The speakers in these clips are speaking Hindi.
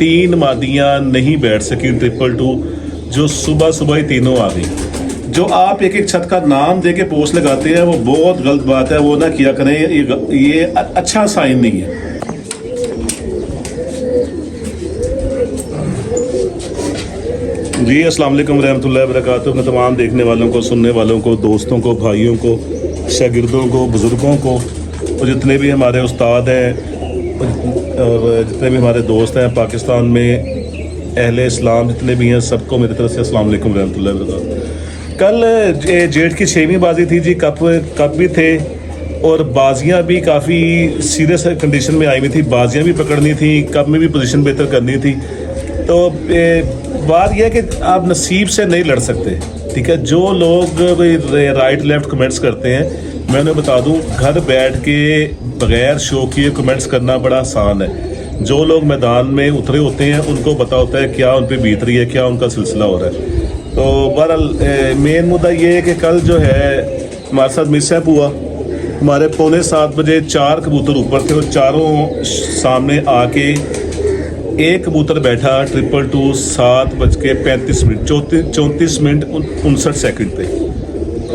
तीन मादियाँ नहीं बैठ सकी 222, जो सुबह सुबह ही तीनों आ गई। जो आप एक एक छत का नाम दे के पोस्ट लगाते हैं वो बहुत गलत बात है, वो ना किया करें, ये अच्छा साइन नहीं है। जी अस्सलाम वालेकुम रहमतुल्लाहि व बरकातुहू। अपने तमाम देखने वालों को, सुनने वालों को, दोस्तों को, भाइयों को, शागिर्दों को, बुज़ुर्गों को और जितने भी हमारे उस्ताद हैं और जितने भी हमारे दोस्त हैं पाकिस्तान में, अहले इस्लाम जितने भी हैं, सबको मेरी तरफ से अस्सलाम वालेकुम रहमतुल्लाहि व बरकातुहू। कल जेठ की 6वीं बाजी थी जी, कप भी थे और बाजियां भी काफ़ी सीरियस कंडीशन में आई हुई थी। बाजियां भी पकड़नी थी, कप में भी पोजीशन बेहतर करनी थी। तो बात यह है कि आप नसीब से नहीं लड़ सकते, ठीक है। जो लोग राइट लेफ्ट कमेंट्स करते हैं, मैं उन्हें बता दूं, घर बैठ के बगैर शो किए कमेंट्स करना बड़ा आसान है। जो लोग मैदान में उतरे होते हैं उनको पता होता है क्या उन पर बीत रही है, क्या उनका सिलसिला हो रहा है। तो बहरहाल मेन मुद्दा ये है कि कल जो है हमारे साथ मिसहैप हुआ। हमारे 6:45 बजे 4 कबूतर ऊपर थे और चारों सामने आके एक कबूतर बैठा 222 7:35 मिनट 34 मिनट 59 सेकंड पे।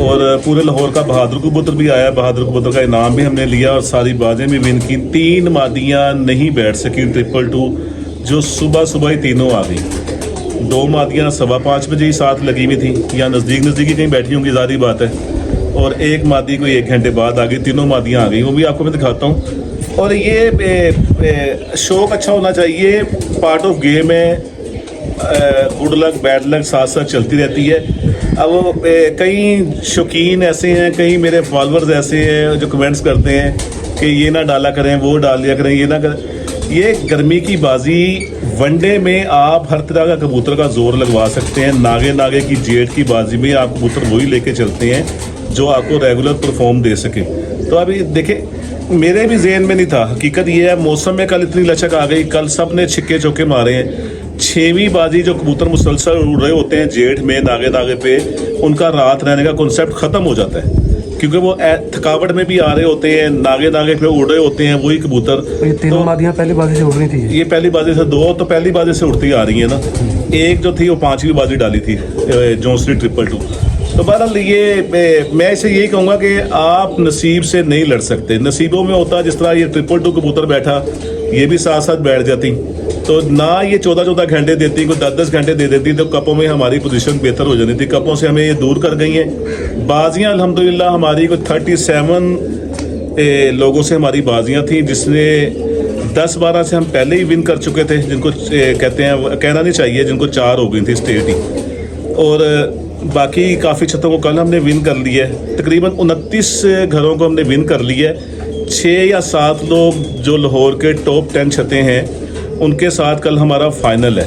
और पूरे लाहौर का बहादुर कबूतर भी आया, बहादुर कबूतर का इनाम भी हमने लिया और सारी बाजें भी विन की। 3 मादियाँ नहीं बैठ सकी 222, जो सुबह सुबह ही तीनों आ गई। 2 मादियाँ 5:15 बजे ही साथ लगी हुई थी या नज़दीक ही कहीं बैठी होंगी, ज़ाहिर बात है। और एक मादी कोई 1 घंटे बाद आ गई। तीनों मादियाँ आ गई, वो भी आपको मैं दिखाता हूँ। और ये शौक अच्छा होना चाहिए, पार्ट ऑफ गेम है। गुड लक बैड लक साथ साथ चलती रहती है। अब कई शौकीन ऐसे हैं, कई मेरे फॉलोअर्स ऐसे हैं जो कमेंट्स करते हैं कि ये ना डाला करें, वो डाल दिया करें, ये ना करें। ये गर्मी की बाजी, वनडे में आप हर तरह का कबूतर का जोर लगवा सकते हैं। नागे की जेठ की बाजी में आप कबूतर वही लेके चलते हैं जो आपको रेगुलर परफॉर्म दे सके। तो अभी देखें, मेरे भी जेहन में नहीं था। हकीकत ये है, मौसम में कल इतनी लचक आ गई, कल सब ने छिक्के चौके मारे हैं। 6वीं बाजी जो कबूतर मुसलसल उड़ रहे होते हैं जेठ में नागे पे, उनका रात रहने का कॉन्सेप्ट ख़त्म हो जाता है, क्योंकि वो थकावट में भी आ रहे होते हैं, नागे पे उड़ रहे होते हैं वही कबूतर। तो ये तीनों मादियाँ पहली बाजी से उड़ रही थी। ये पहली बाजी से 2 तो पहली बाजी से उड़ती आ रही है ना। एक जो थी वो 5वीं बाजी डाली थी, जोंसली 222। तो बहरहाल ये मैं इसे यही कहूँगा कि आप नसीब से नहीं लड़ सकते। नसीबों में होता, जिस तरह ये 222 कबूतर बैठा, ये भी साथ साथ बैठ जाती, तो ना ये 14 घंटे देती, कोई 10 घंटे दे देती, तो कपों में हमारी पोजीशन बेहतर हो जाती थी। कपों से हमें ये दूर कर गई हैं। बाजियाँ अल्हम्दुलिल्लाह हमारी कोई 37 लोगों से हमारी बाजियाँ थी, जिसने 10-12 से हम पहले ही विन कर चुके थे, जिनको कहते हैं, कहना नहीं चाहिए, जिनको 4 हो गई थी स्टेट ही। और बाकी काफ़ी छतों को कल हमने विन कर लिया है। तकरीबन 29 घरों को हमने विन कर लिया है। 6 या 7 लोग जो लाहौर के टॉप 10 छतें हैं उनके साथ कल हमारा फाइनल है।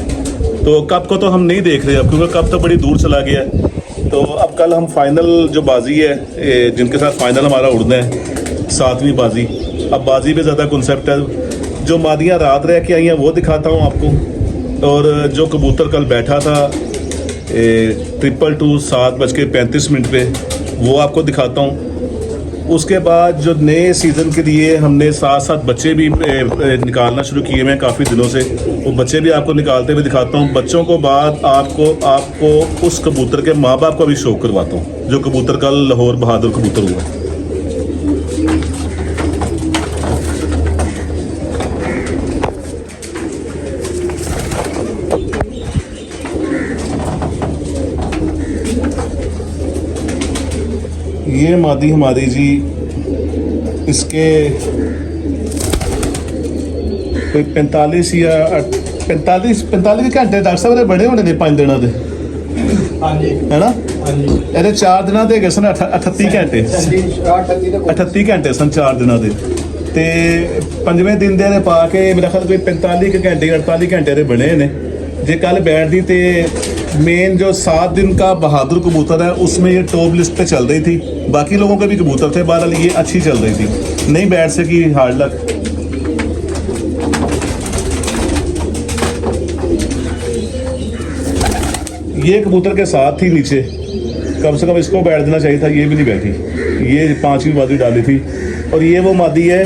तो कप को तो हम नहीं देख रहे अब, क्योंकि कप तो बड़ी दूर चला गया है। तो अब कल हम फाइनल जो बाजी है, जिनके साथ फाइनल हमारा उड़ना है, 7वीं बाजी। अब बाजी पे ज़्यादा कॉन्सेप्ट है। जो मादियाँ रात रह के आई हैं वो दिखाता हूँ आपको, और जो कबूतर कल बैठा था 222 7:35 पे, वो आपको दिखाता हूँ। उसके बाद जो नए सीज़न के लिए हमने साथ बच्चे भी निकालना शुरू किए हैं काफ़ी दिनों से, वो बच्चे भी आपको निकालते हुए दिखाता हूँ। बच्चों को बाद आपको उस कबूतर के माँ बाप का भी शौक करवाता हूँ, जो कबूतर कल लाहौर बहादुर कबूतर हुआ। ये मादी हमारी जी, इसके कोई 45 घंटे डॉक्टर साहब ने बड़े होने दे 5 दिनों के, है ना। ये 4 दिनों के गए सन 38 घंटे 38 घंटे सन 4 दिनों के। तो 5वें दिन दे पा के मेरा ख्याल कोई 45 घंटे 48 घंटे के बने ने। जे कल बैठती तो मेन जो 7 दिन का बहादुर कबूतर है उसमें ये टॉप लिस्ट पे चल रही थी। बाकी लोगों के भी कबूतर थे, बहरहाल ये अच्छी चल रही थी, नहीं बैठ सकी, हार्ड लक। ये कबूतर के साथ थी नीचे, कम से कम इसको बैठ देना चाहिए था, ये भी नहीं बैठी। ये 5वीं बाजी डाली थी। और ये वो मादी है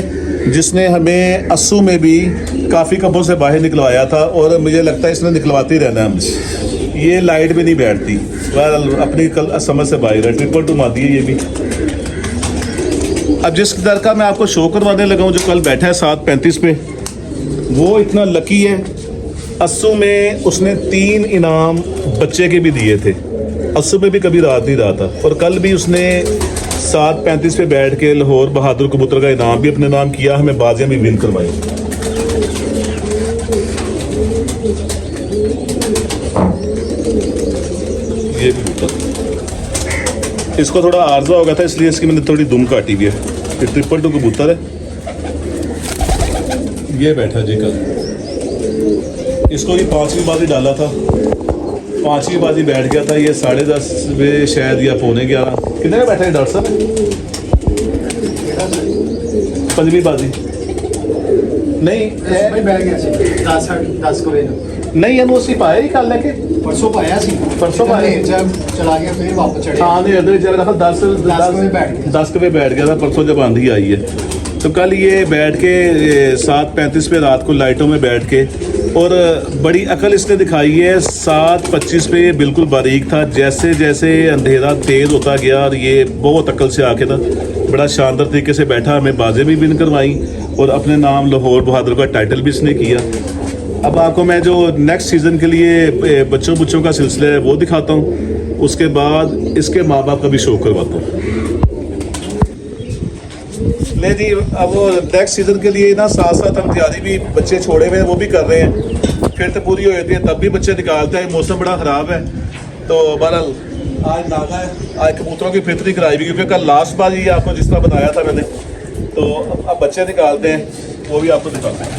जिसने हमें अस्सू में भी काफ़ी कब्बों से बाहर निकलवाया था और मुझे लगता है इसने निकलवाते ही रहना है हमसे। ये लाइट भी नहीं बैठती, वह अपनी कल समझ से बाहर है। 222 मादी है ये भी। अब जिस दर का मैं आपको शो करवाने लगा हूँ, जो कल बैठा है 7:35 पे, वो इतना लकी है। अस्सू में उसने 3 इनाम बच्चे के भी दिए थे। अस्सू में भी कभी रात नहीं रहा था, और कल भी उसने 7:35 पे बैठ के लाहौर बहादुर कबूतर का इनाम भी अपने नाम किया, हमें बाजियाँ भी विन करवाई। ये भी कबूतर, इसको थोड़ा आर्जा हो गया था, इसलिए इसकी मैंने थोड़ी दुम काटी हुई है। ये 222 कबूतर है। ये बैठा जी कल, इसको भी 5वीं बाजी डाला था, 5वीं बाजी बैठ गया था। ये 10:30 बजे शायद या 11:45 कितने में बैठा है डॉक्टर साहब? 5वीं बाजी नहीं बैठ गया 10 को नहीं, एनओसी पाया ही कल लेके परसों पाया सी, परसों पाया जब चला गया फिर वापस चढ़े। हाँ नहीं, इधर चल रहा था 10 पे बैठ गया था परसों जब आंधी आई है। तो कल ये बैठ के 7:35 पे रात को लाइटों में बैठ के, और बड़ी अकल इसने दिखाई है। 7:25 पे ये बिल्कुल बारीक था, जैसे जैसे अंधेरा तेज़ होता गया, और ये बहुत अकल से आके था, बड़ा शानदार तरीके से बैठा, हमें बाजें भी विन करवाई और अपने नाम लाहौर बहादुर का टाइटल भी इसने किया। अब आपको मैं जो नेक्स्ट सीज़न के लिए बच्चों का सिलसिला है वो दिखाता हूँ, उसके बाद इसके माँ बाप का भी शो करवाता हूँ। ले जी, अब वो नेक्स्ट सीज़न के लिए ना साथ साथ हम तैयारी भी, बच्चे छोड़े हुए हैं वो भी कर रहे हैं। फिर तो पूरी हो जाती है तब भी बच्चे निकालते हैं। मौसम बड़ा ख़राब है, तो बहरहाल आज नागा है, आज कबूतरों की फितरी कराई हुई, क्योंकि कल लास्ट बार ये आपको जिस तरह बताया था मैंने। तो अब बच्चे निकालते हैं, वो भी आपको दिखाते हैं।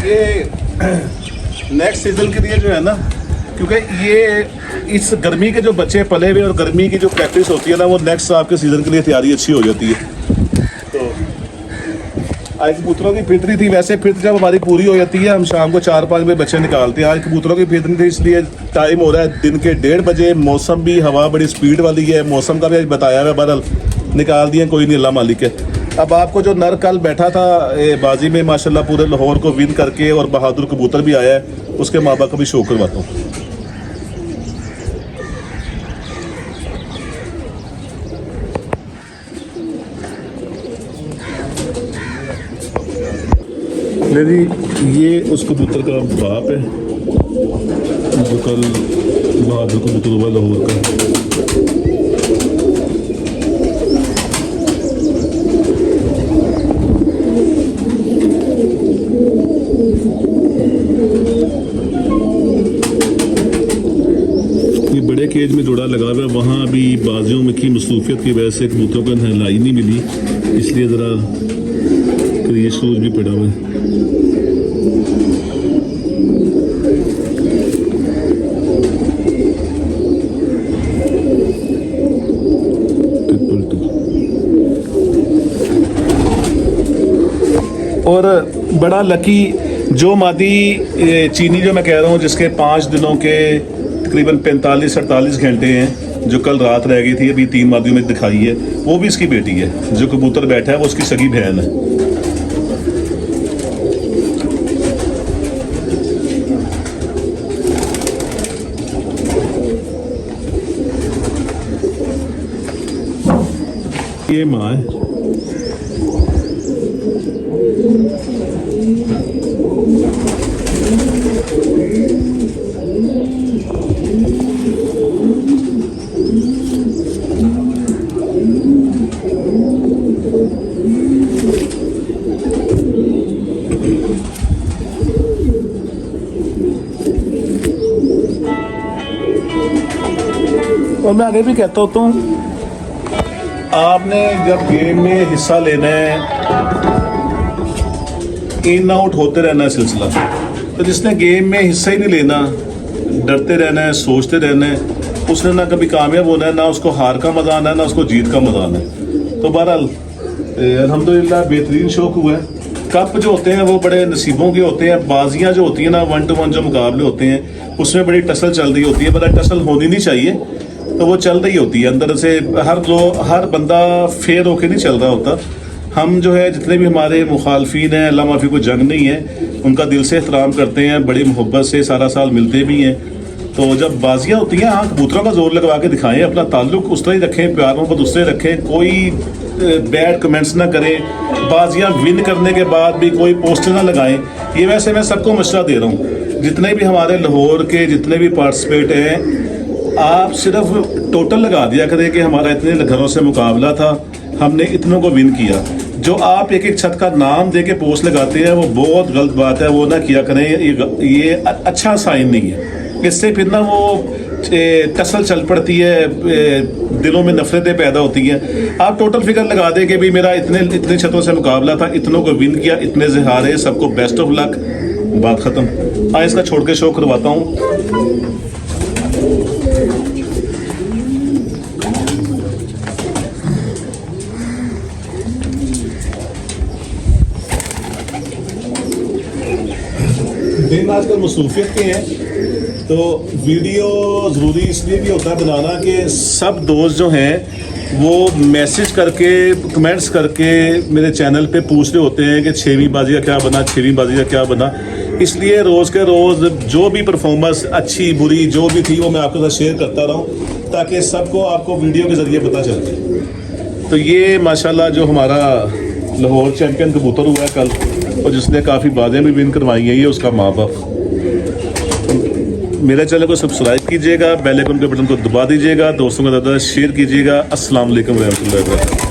ये नेक्स्ट सीजन के लिए जो है ना, क्योंकि ये इस गर्मी के जो बच्चे पले हुए और गर्मी की जो प्रैक्टिस होती है ना, वो नेक्स्ट आपके सीज़न के लिए तैयारी अच्छी हो जाती है। तो आज कबूतरों की फितरी थी। वैसे फितर जब हमारी पूरी हो जाती है, हम शाम को 4-5 बजे बच्चे निकालते हैं। आज कबूतरों की फितरी थी, इसलिए टाइम हो रहा है दिन के 1:30 बजे। मौसम भी, हवा बड़ी स्पीड वाली है, मौसम का भी आज बताया हुआ है। बहरहाल निकाल दिए, कोई नहीं, अल्लाह मालिक है। अब आपको जो नर कल बैठा था बाजी में, माशाल्लाह पूरे लाहौर को विन करके, और बहादुर कबूतर भी आया है, उसके माँ बाप का भी शो करवाता हूँ। ले जी, ये उस कबूतर का बाप है जो कल बहादुर कबूतर हुआ लाहौर का। बड़े केज में जोड़ा लगा हुआ है, वहाँ अभी बाजियों में की मसरूफियत की वजह से कबूतरों को नहलाई नहीं मिली, इसलिए ज़रा क्रिएट शूज भी पड़ा हुआ है। और बड़ा लकी जो मादी चीनी जो मैं कह रहा हूँ, जिसके 5 दिनों के तकरीबन 45-48 घंटे हैं, जो कल रात रह गई थी, अभी 3 मादियों में दिखाई है, वो भी इसकी बेटी है। जो कबूतर बैठा है वो उसकी सगी बहन है। ये माँ है, और मैं आगे भी कहता होता हूँ, आपने जब गेम में हिस्सा लेना है, इन आउट होते रहना है सिलसिला। तो जिसने गेम में हिस्सा ही नहीं लेना, डरते रहना है, सोचते रहना है, उसने ना कभी कामयाब होना है, ना उसको हार का मजा आना है, ना उसको जीत का मजा आना है। तो बहरहाल अल्हम्दुलिल्लाह बेहतरीन शौक हुआ है। कप जो होते हैं वो बड़े नसीबों के होते हैं। बाजियां जो होती हैं ना, 1 to 1 जो मुकाबले होते हैं, उसमें बड़ी टसल चल रही होती है। बड़ा टसल होनी नहीं चाहिए, तो वो चल रही होती है अंदर से। हर बंदा फेयर होके नहीं चल रहा होता। हम जो है जितने भी हमारे मुखालफीन हैं, अल्लाह माफ़ी को जंग नहीं है, उनका दिल से एहतराम करते हैं, बड़ी मोहब्बत से सारा साल मिलते भी हैं। तो जब बाजियाँ होती हैं, हाँ कबूतरों का जोर लगवा के दिखाएं, अपना ताल्लुक उस तरह ही रखें, प्यार मोहब्बत उससे रखें, कोई बैड कमेंट्स ना करें। बाजियाँ विन करने के बाद भी कोई पोस्टर ना लगाएं। ये वैसे मैं सबको मशवरा दे रहा हूँ, जितने भी हमारे लाहौर के जितने भी पार्टिसिपेट हैं, आप सिर्फ टोटल लगा दिया करें कि हमारा इतने घरों से मुकाबला था, हमने इतनों को विन किया। जो आप एक एक छत का नाम दे के पोस्ट लगाते हैं, वो बहुत गलत बात है, वो ना किया करें। ये अच्छा साइन नहीं है। इससे फिर ना वो टसल चल पड़ती है, दिलों में नफरतें पैदा होती हैं। आप टोटल फिगर लगा दें कि भाई मेरा इतने छतों से मुकाबला था, इतनों को विन किया, इतने से हारे, सबको बेस्ट ऑफ लक, बात ख़त्म। आए इसका छोड़ के शो करवाता हूँ। दिन आजकल मसरूफियत के हैं, तो वीडियो ज़रूरी इसलिए भी होता है बनाना कि सब दोस्त जो हैं वो मैसेज करके, कमेंट्स करके मेरे चैनल पे पूछ रहे होते हैं कि 6वीं बाजी का क्या बना, 6वीं बाजी का क्या बना। इसलिए रोज़ के रोज़ जो भी परफॉर्मेंस अच्छी बुरी जो भी थी वो मैं आपके साथ शेयर करता रहूँ, ताकि सबको आपको वीडियो के ज़रिए पता चल जाए। तो ये माशाल्लाह जो हमारा लाहौर चैम्पियन कबूतर हुआ है कल, और जिसने काफ़ी बातें भी विन करवाई हैं, ये उसका माँ बाप। मेरे चैनल को सब्सक्राइब कीजिएगा, बेल आइकन के बटन को दबा दीजिएगा, दोस्तों के साथ शेयर कीजिएगा। अस्सलाम वालेकुम रहमतुल्लाहि व बरकातहू।